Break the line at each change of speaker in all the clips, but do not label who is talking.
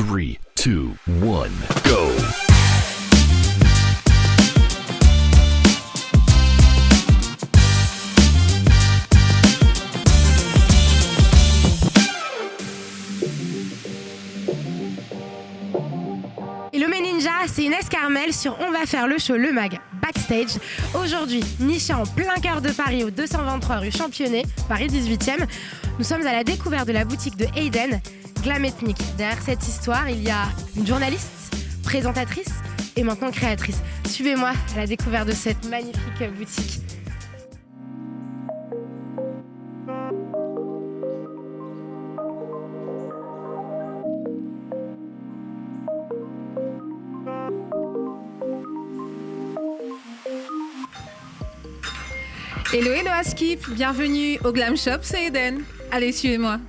3, 2, 1, go!
Hello mes ninjas, c'est Inès Carmel sur On va faire le show, le mag backstage. Aujourd'hui, niché en plein cœur de Paris au 223 rue Championnet, Paris 18e. Nous sommes à la découverte de la boutique de Hayden, Glam Ethnic. Derrière cette histoire, il y a une journaliste, présentatrice et maintenant créatrice. Suivez-moi à la découverte de cette magnifique boutique.
Hello, hello Askip, bienvenue au Glam Shop, c'est Eden. Allez, suivez-moi.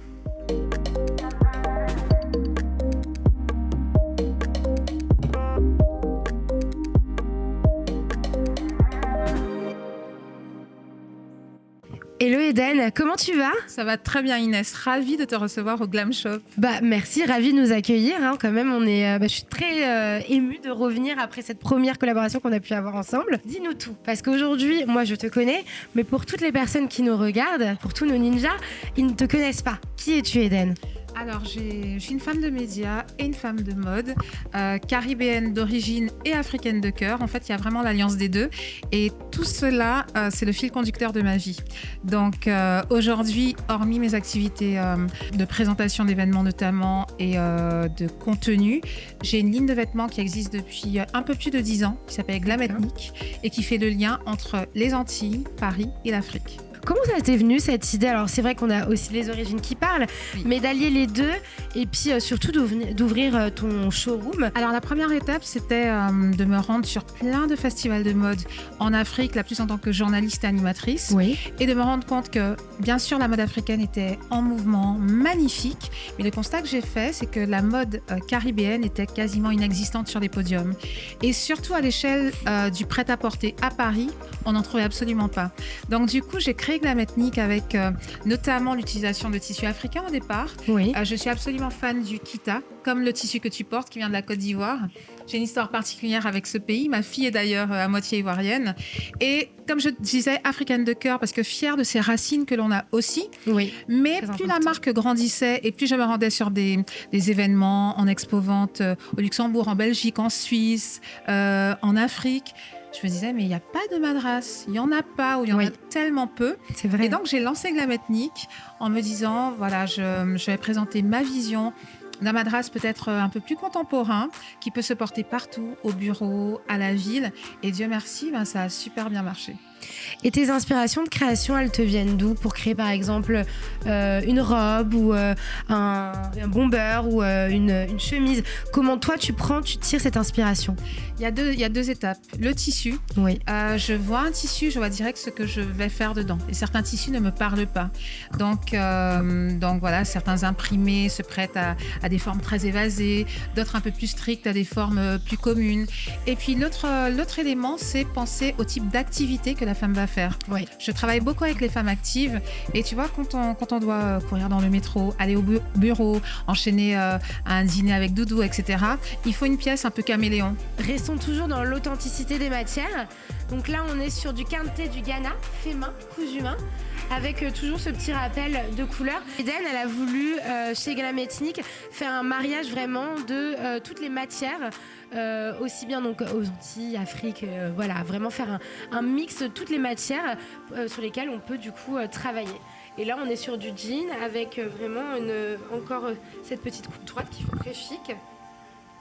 Hello Eden, comment tu vas ?
Ça va très bien Inès, ravie de te recevoir au Glam Shop.
Merci, ravie de nous accueillir. Quand même, je suis très émue de revenir après cette première collaboration qu'on a pu avoir ensemble. Dis-nous tout, parce qu'aujourd'hui, moi je te connais, mais pour toutes les personnes qui nous regardent, pour tous nos ninjas, ils ne te connaissent pas. Qui es-tu Eden ?
Alors, je suis une femme de médias et une femme de mode, caribéenne d'origine et africaine de cœur. En fait, il y a vraiment l'alliance des deux. Et tout cela, c'est le fil conducteur de ma vie. Donc, aujourd'hui, hormis mes activités de présentation d'événements notamment et de contenu, j'ai une ligne de vêtements qui existe depuis un peu plus de 10 ans, qui s'appelle Glam Ethnic et qui fait le lien entre les Antilles, Paris et l'Afrique.
Comment ça t'est venu cette idée ? Alors c'est vrai qu'on a aussi les origines qui parlent, oui, mais d'allier les deux et puis surtout d'ouvrir ton showroom.
Alors la première étape, c'était de me rendre sur plein de festivals de mode en Afrique, la plus en tant que journaliste et animatrice,
oui,
et de me rendre compte que bien sûr la mode africaine était en mouvement, magnifique, mais le constat que j'ai fait, c'est que la mode caribéenne était quasiment inexistante sur les podiums. Et surtout à l'échelle du prêt-à-porter à Paris, on n'en trouvait absolument pas. Donc du coup, j'ai créé Glam Ethnic avec notamment l'utilisation de tissus africains au départ.
Oui.
Je suis absolument fan du kita, comme le tissu que tu portes qui vient de la Côte d'Ivoire. J'ai une histoire particulière avec ce pays. Ma fille est d'ailleurs à moitié ivoirienne. Et comme je disais, africaine de cœur, parce que fière de ces racines que l'on a aussi.
Oui.
Mais plus la marque grandissait et plus je me rendais sur des événements en expo-vente au Luxembourg, en Belgique, en Suisse, en Afrique. Je me disais, mais il n'y a pas de madras, il n'y en a pas, ou il y en a tellement peu.
C'est vrai.
Et donc, j'ai lancé Glam Ethnic en me disant, voilà, je vais présenter ma vision d'un madras peut-être un peu plus contemporain, qui peut se porter partout, au bureau, à la ville. Et Dieu merci, ça a super bien marché.
Et tes inspirations de création, elles te viennent d'où pour créer par exemple une robe ou un bomber ou une chemise ? Comment toi tu tires cette inspiration ?
Il y a deux étapes. Le tissu.
Oui.
Je vois un tissu, je vois direct ce que je vais faire dedans. Et certains tissus ne me parlent pas. Donc voilà, certains imprimés se prêtent à des formes très évasées, d'autres un peu plus strictes, à des formes plus communes. Et puis l'autre élément, c'est penser au type d'activité que la femme va faire.
Oui.
Je travaille beaucoup avec les femmes actives et tu vois, quand on doit courir dans le métro, aller au bureau, enchaîner un dîner avec doudou, etc., il faut une pièce un peu caméléon.
Restons toujours dans l'authenticité des matières. Donc là, on est sur du quinté du Ghana, fait main, cousu main, avec toujours ce petit rappel de couleurs. Eden, elle a voulu, chez Glam Ethnic, faire un mariage vraiment de toutes les matières, aussi bien donc aux Antilles, Afrique, voilà, vraiment faire un mix de toutes les matières sur lesquelles on peut du coup travailler. Et là, on est sur du jean avec vraiment encore cette petite coupe droite qui fait très chic.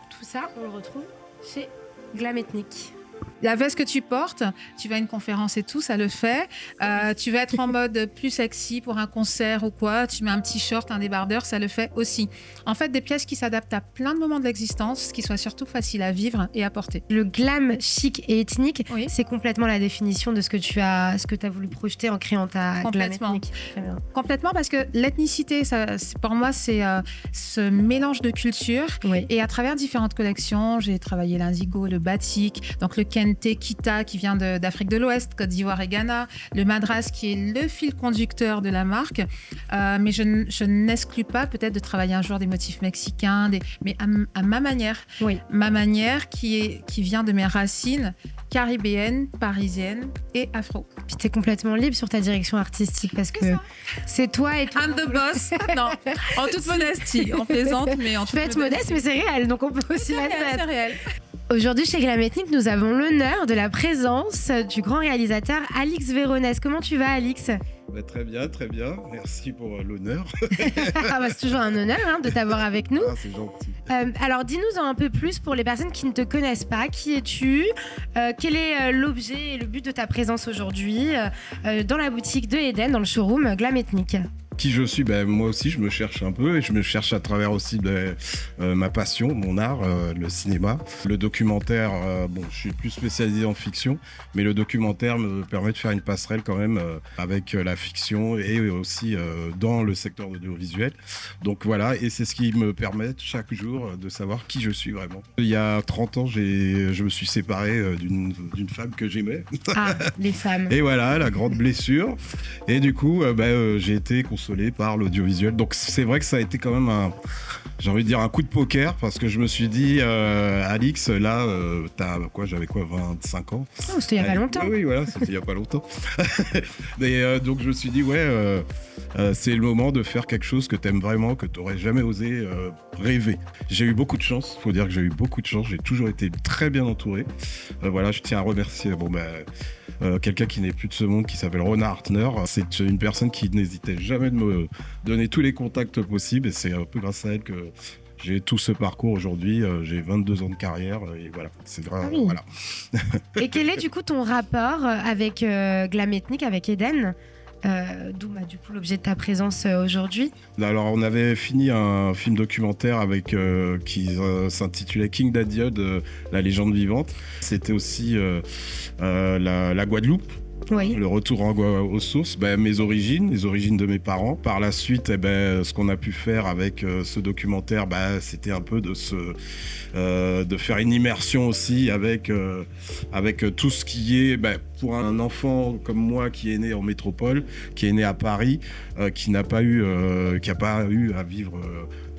Tout ça, on le retrouve chez Glam Ethnic.
La veste que tu portes, tu vas à une conférence et tout, ça le fait. Tu vas être en mode plus sexy pour un concert ou quoi. Tu mets un petit short, un débardeur, ça le fait aussi. En fait, des pièces qui s'adaptent à plein de moments de l'existence, qui soient surtout faciles à vivre et à porter.
Le glam chic et ethnique, oui, c'est complètement la définition de ce que tu as voulu projeter en créant ta Glam Ethnic.
Complètement, parce que l'ethnicité, pour moi, c'est ce mélange de cultures.
Oui.
Et à travers différentes collections, j'ai travaillé l'indigo, le batik, donc le kente, KMT Kita qui vient d'Afrique de l'Ouest, Côte d'Ivoire et Ghana, le Madras qui est le fil conducteur de la marque. Mais je n'exclus pas peut-être de travailler un jour des motifs mexicains, mais à ma manière.
Oui.
Ma manière qui vient de mes racines caribéennes, parisiennes et afro.
Puis t'es complètement libre sur ta direction artistique parce que c'est toi et toi.
I'm the boss. Non, en toute modestie, on plaisante, mais en toute
Tu peux être modeste, mais c'est réel, donc on peut aussi
c'est
mettre.
réel, c'est réel.
Aujourd'hui, chez Glam Ethnic, nous avons l'honneur de la présence du grand réalisateur Alix Véronèse. Comment tu vas, Alix?
Très bien, très bien. Merci pour l'honneur.
Ah bah, c'est toujours un honneur de t'avoir avec nous.
Ah, c'est gentil.
Alors, dis-nous un peu plus pour les personnes qui ne te connaissent pas. Qui es-tu? Quel est l'objet et le but de ta présence aujourd'hui dans la boutique de Eden, dans le showroom Glam Ethnic?
Qui je suis, moi aussi je me cherche un peu et je me cherche à travers aussi ma passion, mon art, le cinéma. Le documentaire, je suis plus spécialisé en fiction, mais le documentaire me permet de faire une passerelle quand même avec la fiction et aussi dans le secteur audiovisuel. Donc voilà, et c'est ce qui me permet chaque jour de savoir qui je suis vraiment. Il y a 30 ans, je me suis séparé d'une femme que j'aimais.
Ah, les femmes.
Et voilà, la grande blessure. Et du coup, j'ai été consolé par l'audiovisuel. Donc c'est vrai que ça a été quand même un coup de poker parce que je me suis dit, Alix, là, j'avais 25 ans.
Oh, c'était il y a pas longtemps.
Oui, voilà, c'était il y a pas longtemps. Et donc je me suis dit, c'est le moment de faire quelque chose que t'aimes vraiment, que t'aurais jamais osé rêver. J'ai eu beaucoup de chance, faut dire que j'ai eu beaucoup de chance, j'ai toujours été très bien entouré. Je tiens à remercier quelqu'un qui n'est plus de ce monde, qui s'appelle Rona Hartner. C'est une personne qui n'hésitait jamais de me donner tous les contacts possibles et c'est un peu grâce à elle que j'ai tout ce parcours aujourd'hui. J'ai 22 ans de carrière et voilà, c'est grave.
Ah oui.
Voilà.
Et quel est du coup ton rapport avec Glam Ethnic, avec Eden? D'où du coup l'objet de ta présence aujourd'hui.
Alors on avait fini un film documentaire qui s'intitulait King Dadyod, la légende vivante. C'était aussi la Guadeloupe.
Oui.
Le retour aux sources, mes origines, les origines de mes parents. Par la suite, ce qu'on a pu faire avec ce documentaire, c'était un peu de faire une immersion aussi avec tout ce qui est, pour un enfant comme moi qui est né en métropole, qui est né à Paris, qui n'a pas eu à vivre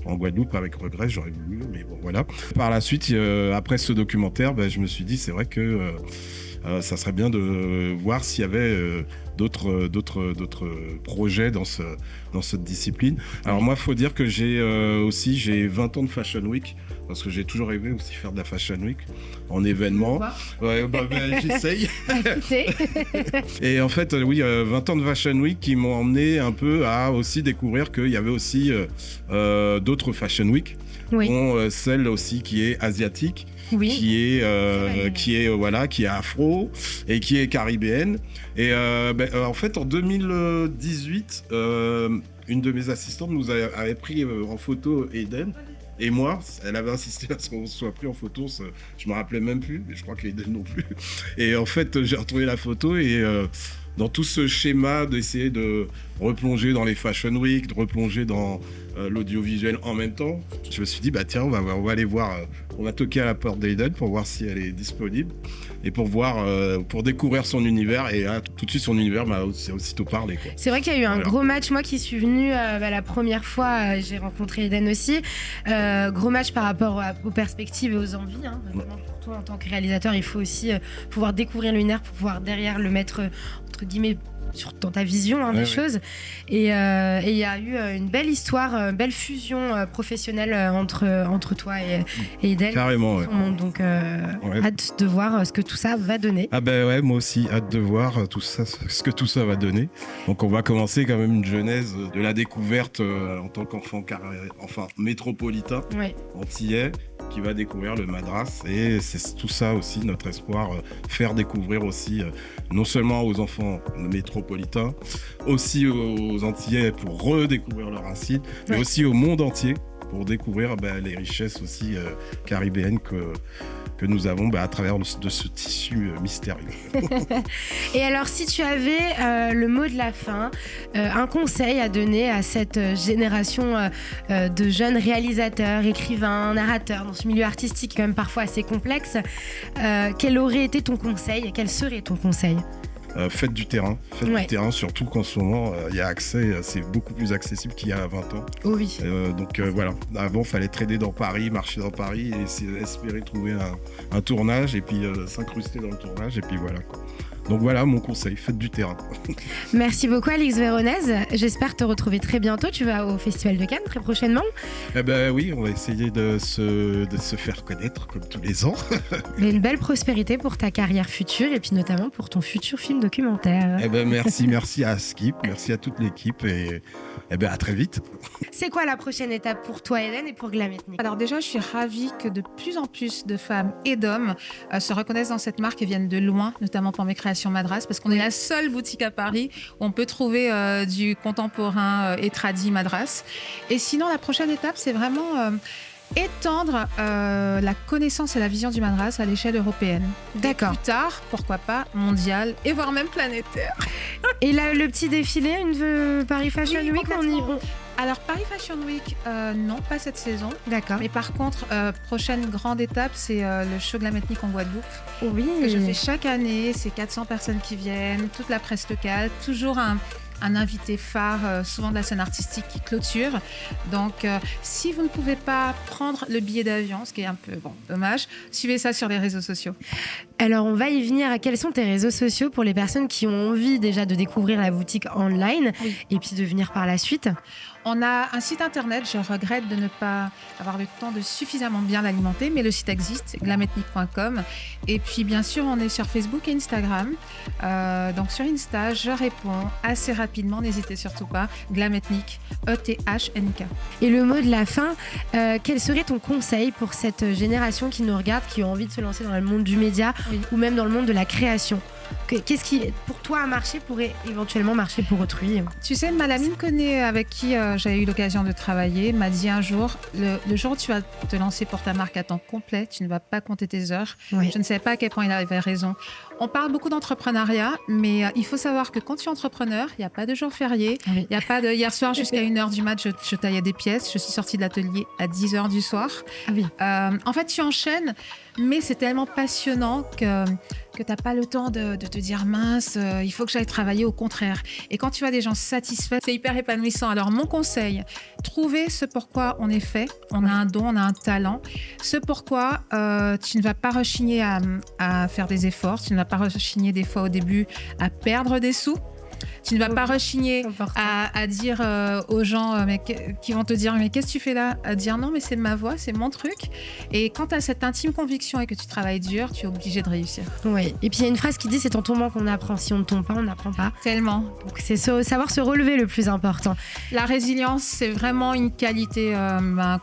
en Guadeloupe, avec regret, j'aurais voulu, mais bon voilà. Par la suite, après ce documentaire, je me suis dit, c'est vrai que ça serait bien de voir s'il y avait d'autres projets dans cette discipline. Alors moi, il faut dire que j'ai 20 ans de Fashion Week, parce que j'ai toujours rêvé aussi faire de la Fashion Week en événement. Ouais, j'essaye. Et en fait, 20 ans de Fashion Week qui m'ont emmené un peu à aussi découvrir qu'il y avait aussi d'autres Fashion Week, dont celle aussi qui est asiatique.
Oui.
Qui est afro et qui est caribéenne. Et en fait, en 2018, une de mes assistantes nous avait pris en photo Eden. Et moi, elle avait insisté à ce qu'on ne soit plus en photo. Je me rappelais même plus, mais je crois qu'Eden non plus. Et en fait, j'ai retrouvé la photo et dans tout ce schéma d'essayer de replonger dans les Fashion Week, de replonger dans l'audiovisuel en même temps, je me suis dit, tiens, on va aller voir, on va toquer à la porte d'Eden pour voir si elle est disponible et pour découvrir son univers. Et tout de suite, son univers m'a aussitôt parlé, quoi.
C'est vrai qu'il y a eu un gros match. Moi qui suis venue la première fois, j'ai rencontré Eden aussi. Gros match par rapport aux perspectives et aux envies. Vraiment, pour toi, en tant que réalisateur, il faut aussi pouvoir découvrir l'univers pour pouvoir derrière le mettre, entre guillemets, dans ta vision des choses. Et il y a eu une belle histoire, une belle fusion professionnelle entre toi et Eden.
Carrément, ouais.
Donc, hâte de voir ce que tout ça va donner.
Ah moi aussi, hâte de voir tout ça, ce que tout ça va donner. Donc on va commencer quand même une genèse de la découverte en tant qu'enfant métropolitain, antillais, qui va découvrir le Madras. Et c'est tout ça aussi notre espoir, faire découvrir aussi non seulement aux enfants métropolitains, aussi aux Antillais pour redécouvrir leurs racines, mais aussi au monde entier. pour découvrir les richesses aussi caribéennes que nous avons à travers de ce tissu mystérieux.
Et alors, si tu avais le mot de la fin, un conseil à donner à cette génération de jeunes réalisateurs, écrivains, narrateurs dans ce milieu artistique quand même parfois assez complexe, quel aurait été ton conseil et quel serait ton conseil ?
Faites du terrain, surtout qu'en ce moment, il y a accès, c'est beaucoup plus accessible qu'il y a 20 ans.
Oh oui.
Donc voilà, avant, il fallait trader dans Paris, marcher dans Paris et espérer trouver un tournage et puis s'incruster dans le tournage et puis voilà, quoi. Donc voilà mon conseil, faites du terrain.
Merci beaucoup Alix Véronèse. J'espère te retrouver très bientôt. Tu vas au Festival de Cannes très prochainement.
Oui, on va essayer de se faire connaître comme tous les ans.
Mais une belle prospérité pour ta carrière future et puis notamment pour ton futur film documentaire.
Merci à Skip, merci à toute l'équipe et à très vite.
C'est quoi la prochaine étape pour toi Eden et pour Glam Ethnic ?
Alors déjà, je suis ravie que de plus en plus de femmes et d'hommes se reconnaissent dans cette marque et viennent de loin, notamment pour mes créations Madras, parce qu'on est la seule boutique à Paris où on peut trouver du contemporain et tradi Madras. Et sinon, la prochaine étape, c'est vraiment étendre la connaissance et la vision du Madras à l'échelle européenne.
D'accord.
Plus tard, pourquoi pas, mondiale et voire même planétaire.
Et là, le petit défilé, une Paris Fashion Week,
Alors, Paris Fashion Week, non, pas cette saison.
D'accord.
Mais par contre, prochaine grande étape, c'est le show Glam Ethnic en Guadeloupe.
Oui.
Que je fais chaque année. C'est 400 personnes qui viennent, toute la presse locale, toujours un invité phare, souvent de la scène artistique qui clôture. Donc, si vous ne pouvez pas prendre le billet d'avion, ce qui est un peu dommage, suivez ça sur les réseaux sociaux.
Alors, on va y venir. Quels sont tes réseaux sociaux pour les personnes qui ont envie déjà de découvrir la boutique online et puis de venir par la suite ?
On a un site internet, je regrette de ne pas avoir le temps de suffisamment bien l'alimenter, mais le site existe, glamethnic.com. Et puis bien sûr, on est sur Facebook et Instagram. Donc sur Insta, je réponds assez rapidement, n'hésitez surtout pas, Glamethnic, ETHNK.
Et le mot de la fin, quel serait ton conseil pour cette génération qui nous regarde, qui a envie de se lancer dans le monde du média ou même dans le monde de la création ? Qu'est-ce qui, pour toi, a marché pourrait éventuellement marcher pour autrui ? Tu sais,
Malamine Koné, avec qui j'ai eu l'occasion de travailler, m'a dit un jour, le jour où tu vas te lancer pour ta marque à temps complet, tu ne vas pas compter tes heures. Oui. Je ne savais pas à quel point il avait raison. On parle beaucoup d'entrepreneuriat, mais il faut savoir que quand tu es entrepreneur, il n'y a pas de jour férié. Il n'y a pas de hier soir jusqu'à 1h du mat, je taillais des pièces. Je suis sortie de l'atelier à 10h du soir. En fait, tu enchaînes, mais c'est tellement passionnant que tu n'as pas le temps de te dire mince, il faut que j'aille travailler, au contraire. Et quand tu vois des gens satisfaits, c'est hyper épanouissant. Alors mon conseil, trouvez ce pourquoi on est fait. On a un don, on a un talent. Ce pourquoi tu ne vas pas rechigner à faire des efforts, tu ne vas pas rechigner des fois au début à perdre des sous. Tu ne vas pas rechigner à dire aux gens qui vont te dire mais qu'est-ce que tu fais là ? À dire non mais c'est ma voix, c'est mon truc. Et quand tu as cette intime conviction et que tu travailles dur, tu es obligé de réussir.
Oui. Et puis il y a une phrase qui dit c'est en tombant qu'on apprend. Si on ne tombe pas, on n'apprend pas.
Tellement.
Donc c'est savoir se relever le plus important.
La résilience, c'est vraiment une qualité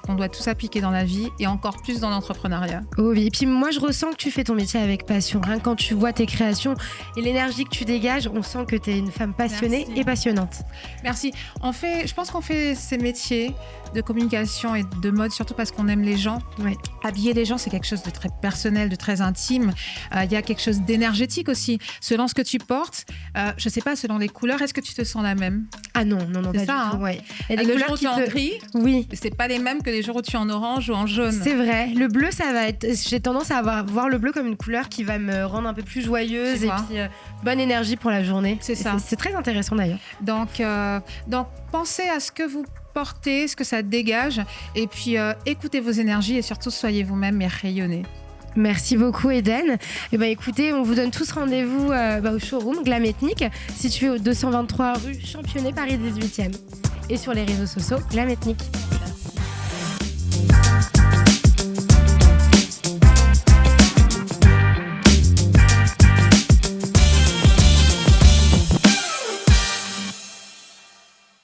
qu'on doit tous appliquer dans la vie et encore plus dans l'entrepreneuriat.
Oh oui. Et puis moi je ressens que tu fais ton métier avec passion. Hein. Quand tu vois tes créations et l'énergie que tu dégages, on sent que tu es une femme passionnée et passionnante.
Merci. Je pense qu'on fait ces métiers de communication et de mode surtout parce qu'on aime les gens. Oui. Habiller les gens, c'est quelque chose de très personnel, de très intime. Il y a quelque chose d'énergétique aussi. Selon ce que tu portes, je ne sais pas, selon les couleurs, est-ce que tu te sens la même ?
Ah non,
c'est ça,
du tout. Ouais.
Et les couleurs qui en gris,
c'est
pas les mêmes que les jours où tu es en orange ou en jaune.
C'est vrai. Le bleu, ça va être. J'ai tendance à voir le bleu comme une couleur qui va me rendre un peu plus joyeuse et puis bonne énergie pour la journée.
C'est ça.
C'est très intéressant d'ailleurs.
Donc pensez à ce que vous portez, ce que ça dégage, et puis écoutez vos énergies et surtout soyez vous-même et rayonnez.
Merci beaucoup Eden. Et écoutez, on vous donne tous rendez-vous au showroom Glam Ethnic, situé au 223 rue Championnet, Paris 18e. Et sur les réseaux sociaux, Glam Ethnic.